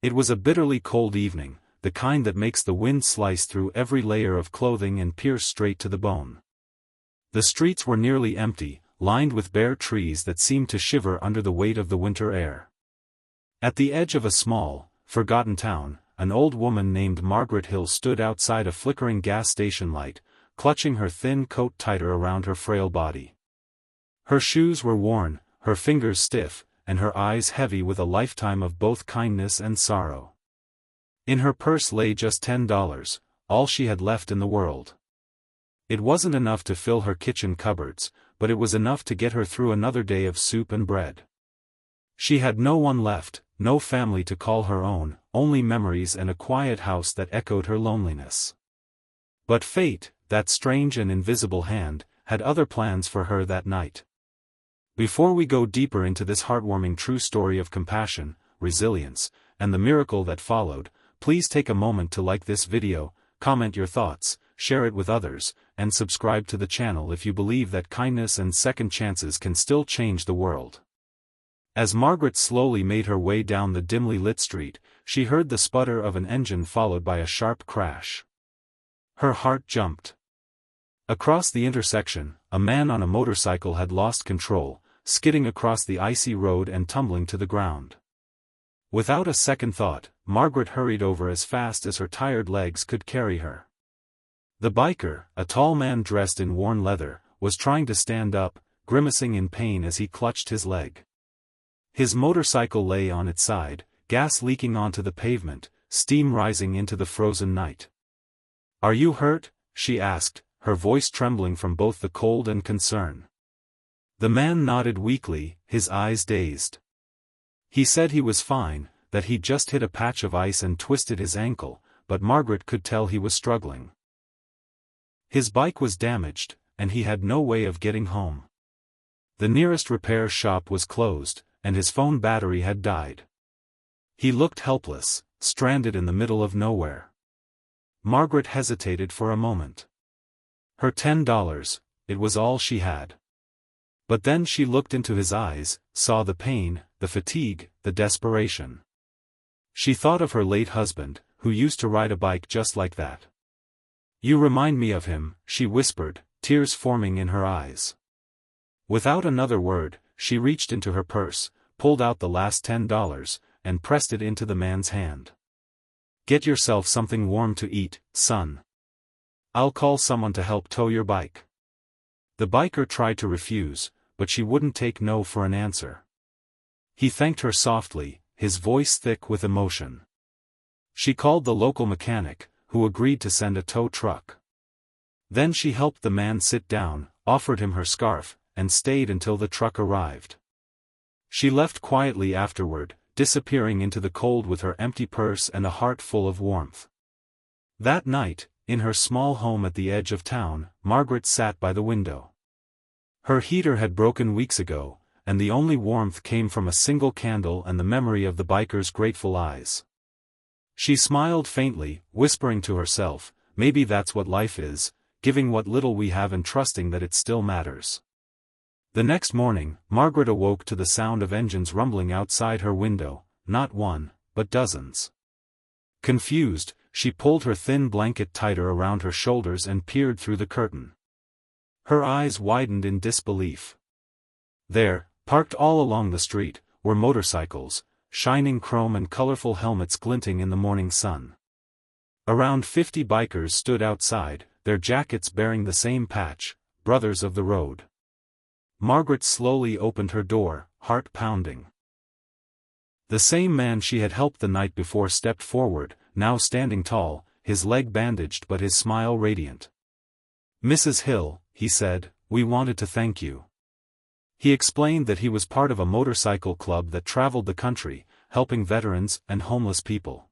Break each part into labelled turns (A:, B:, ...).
A: It was a bitterly cold evening, the kind that makes the wind slice through every layer of clothing and pierce straight to the bone. The streets were nearly empty, lined with bare trees that seemed to shiver under the weight of the winter air. At the edge of a small, forgotten town, an old woman named Margaret Hill stood outside a flickering gas station light, clutching her thin coat tighter around her frail body. Her shoes were worn, her fingers stiff, and her eyes heavy with a lifetime of both kindness and sorrow. In her purse lay just $10, all she had left in the world. It wasn't enough to fill her kitchen cupboards, but it was enough to get her through another day of soup and bread. She had no one left, no family to call her own, only memories and a quiet house that echoed her loneliness. But fate, that strange and invisible hand, had other plans for her that night. Before we go deeper into this heartwarming true story of compassion, resilience, and the miracle that followed, please take a moment to like this video, comment your thoughts, share it with others, and subscribe to the channel if you believe that kindness and second chances can still change the world. As Margaret slowly made her way down the dimly lit street, she heard the sputter of an engine followed by a sharp crash. Her heart jumped. Across the intersection, a man on a motorcycle had lost control, skidding across the icy road and tumbling to the ground. Without a second thought, Margaret hurried over as fast as her tired legs could carry her. The biker, a tall man dressed in worn leather, was trying to stand up, grimacing in pain as he clutched his leg. His motorcycle lay on its side, gas leaking onto the pavement, steam rising into the frozen night. "Are you hurt?" she asked, her voice trembling from both the cold and concern. The man nodded weakly, his eyes dazed. He said he was fine, that he'd just hit a patch of ice and twisted his ankle, but Margaret could tell he was struggling. His bike was damaged, and he had no way of getting home. The nearest repair shop was closed, and his phone battery had died. He looked helpless, stranded in the middle of nowhere. Margaret hesitated for a moment. Her $10, it was all she had. But then she looked into his eyes, saw the pain, the fatigue, the desperation. She thought of her late husband, who used to ride a bike just like that. "You remind me of him," she whispered, tears forming in her eyes. Without another word, she reached into her purse, pulled out the last $10, and pressed it into the man's hand. "Get yourself something warm to eat, son. I'll call someone to help tow your bike." The biker tried to refuse, but she wouldn't take no for an answer. He thanked her softly, his voice thick with emotion. She called the local mechanic, who agreed to send a tow truck. Then she helped the man sit down, offered him her scarf, and stayed until the truck arrived. She left quietly afterward, disappearing into the cold with her empty purse and a heart full of warmth. That night, in her small home at the edge of town, Margaret sat by the window. Her heater had broken weeks ago, and the only warmth came from a single candle and the memory of the biker's grateful eyes. She smiled faintly, whispering to herself, maybe that's what life is, giving what little we have and trusting that it still matters. The next morning, Margaret awoke to the sound of engines rumbling outside her window, not one, but dozens. Confused, she pulled her thin blanket tighter around her shoulders and peered through the curtain. Her eyes widened in disbelief. There, parked all along the street, were motorcycles, shining chrome and colorful helmets glinting in the morning sun. Around 50 bikers stood outside, their jackets bearing the same patch, Brothers of the Road. Margaret slowly opened her door, heart pounding. The same man she had helped the night before stepped forward, now standing tall, his leg bandaged but his smile radiant. "Mrs. Hill," he said, "we wanted to thank you." He explained that he was part of a motorcycle club that traveled the country, helping veterans and homeless people.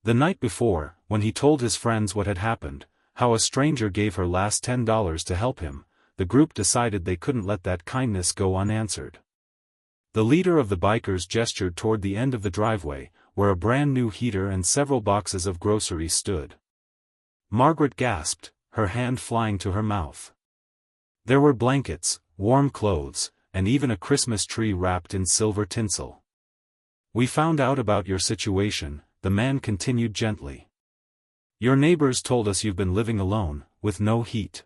A: The night before, when he told his friends what had happened, how a stranger gave her last $10 to help him, the group decided they couldn't let that kindness go unanswered. The leader of the bikers gestured toward the end of the driveway, where a brand new heater and several boxes of groceries stood. Margaret gasped, her hand flying to her mouth. There were blankets, warm clothes, and even a Christmas tree wrapped in silver tinsel. "We found out about your situation," the man continued gently. "Your neighbors told us you've been living alone, with no heat.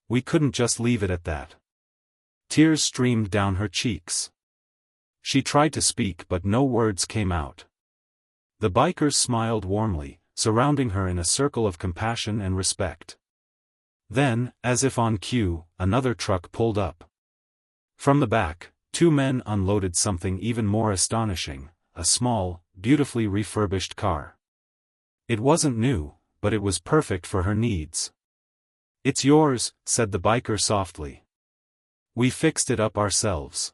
A: We couldn't just leave it at that." Tears streamed down her cheeks. She tried to speak but no words came out. The bikers smiled warmly, surrounding her in a circle of compassion and respect. Then, as if on cue, another truck pulled up. From the back, two men unloaded something even more astonishing, a small, beautifully refurbished car. It wasn't new, but it was perfect for her needs. "It's yours," said the biker softly. "We fixed it up ourselves.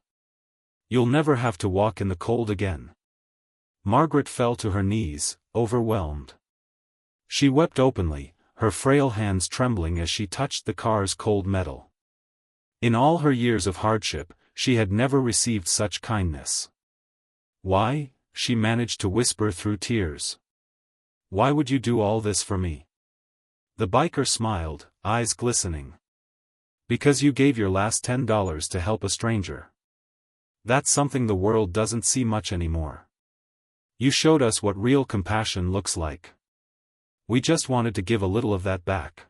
A: You'll never have to walk in the cold again." Margaret fell to her knees, overwhelmed. She wept openly, her frail hands trembling as she touched the car's cold metal. In all her years of hardship, she had never received such kindness. "Why?" she managed to whisper through tears. "Why would you do all this for me?" The biker smiled, eyes glistening. "Because you gave your last $10 to help a stranger. That's something the world doesn't see much anymore. You showed us what real compassion looks like. We just wanted to give a little of that back."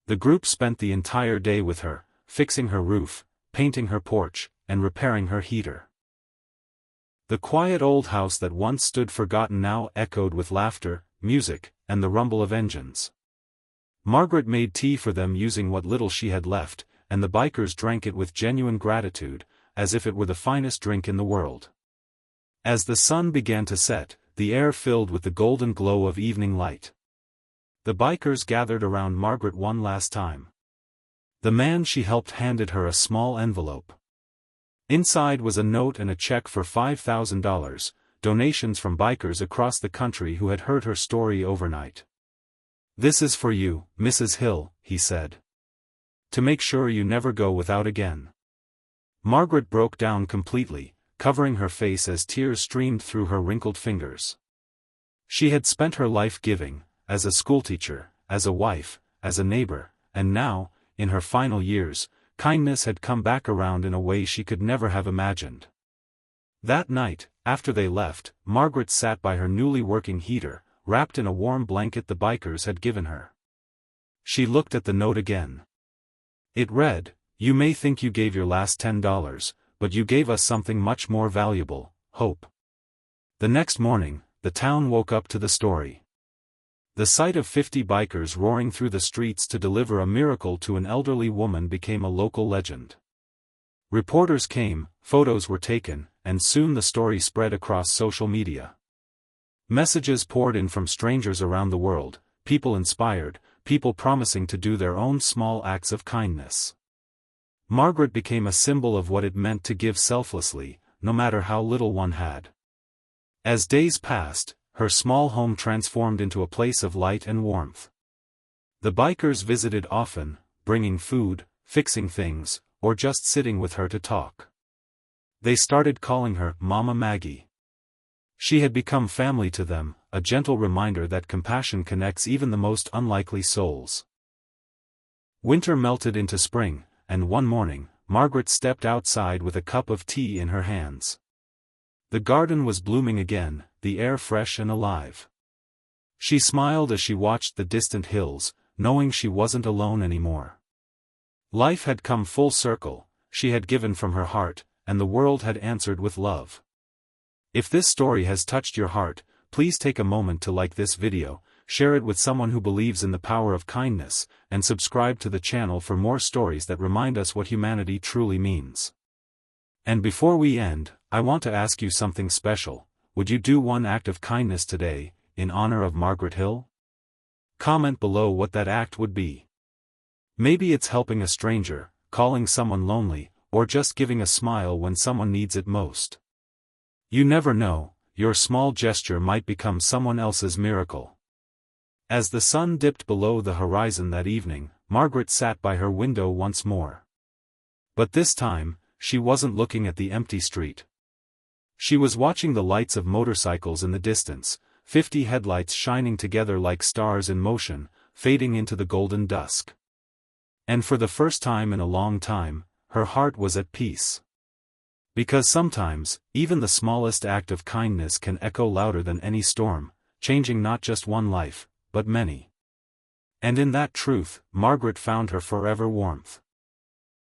A: The group spent the entire day with her, fixing her roof, painting her porch, and repairing her heater. The quiet old house that once stood forgotten now echoed with laughter, music, and the rumble of engines. Margaret made tea for them using what little she had left, and the bikers drank it with genuine gratitude, as if it were the finest drink in the world. As the sun began to set, the air filled with the golden glow of evening light. The bikers gathered around Margaret one last time. The man she helped handed her a small envelope. Inside was a note and a check for $5,000, donations from bikers across the country who had heard her story overnight. "This is for you, Mrs. Hill," he said. "To make sure you never go without again." Margaret broke down completely, covering her face as tears streamed through her wrinkled fingers. She had spent her life giving, as a schoolteacher, as a wife, as a neighbor, and now, in her final years, kindness had come back around in a way she could never have imagined. That night, after they left, Margaret sat by her newly working heater, wrapped in a warm blanket the bikers had given her. She looked at the note again. It read, "You may think you gave your last $10, but you gave us something much more valuable, hope." The next morning, the town woke up to the story. The sight of 50 bikers roaring through the streets to deliver a miracle to an elderly woman became a local legend. Reporters came, photos were taken, and soon the story spread across social media. Messages poured in from strangers around the world, people inspired, people promising to do their own small acts of kindness. Margaret became a symbol of what it meant to give selflessly, no matter how little one had. As days passed, her small home transformed into a place of light and warmth. The bikers visited often, bringing food, fixing things, or just sitting with her to talk. They started calling her Mama Maggie. She had become family to them, a gentle reminder that compassion connects even the most unlikely souls. Winter melted into spring, and one morning, Margaret stepped outside with a cup of tea in her hands. The garden was blooming again, the air fresh and alive. She smiled as she watched the distant hills, knowing she wasn't alone anymore. Life had come full circle, she had given from her heart, and the world had answered with love. If this story has touched your heart, please take a moment to like this video, share it with someone who believes in the power of kindness, and subscribe to the channel for more stories that remind us what humanity truly means. And before we end, I want to ask you something special. Would you do one act of kindness today, in honor of Margaret Hill? Comment below what that act would be. Maybe it's helping a stranger, calling someone lonely, or just giving a smile when someone needs it most. You never know, your small gesture might become someone else's miracle. As the sun dipped below the horizon that evening, Margaret sat by her window once more. But this time, she wasn't looking at the empty street. She was watching the lights of motorcycles in the distance, 50 headlights shining together like stars in motion, fading into the golden dusk. And for the first time in a long time, her heart was at peace. Because sometimes, even the smallest act of kindness can echo louder than any storm, changing not just one life, but many. And in that truth, Margaret found her forever warmth.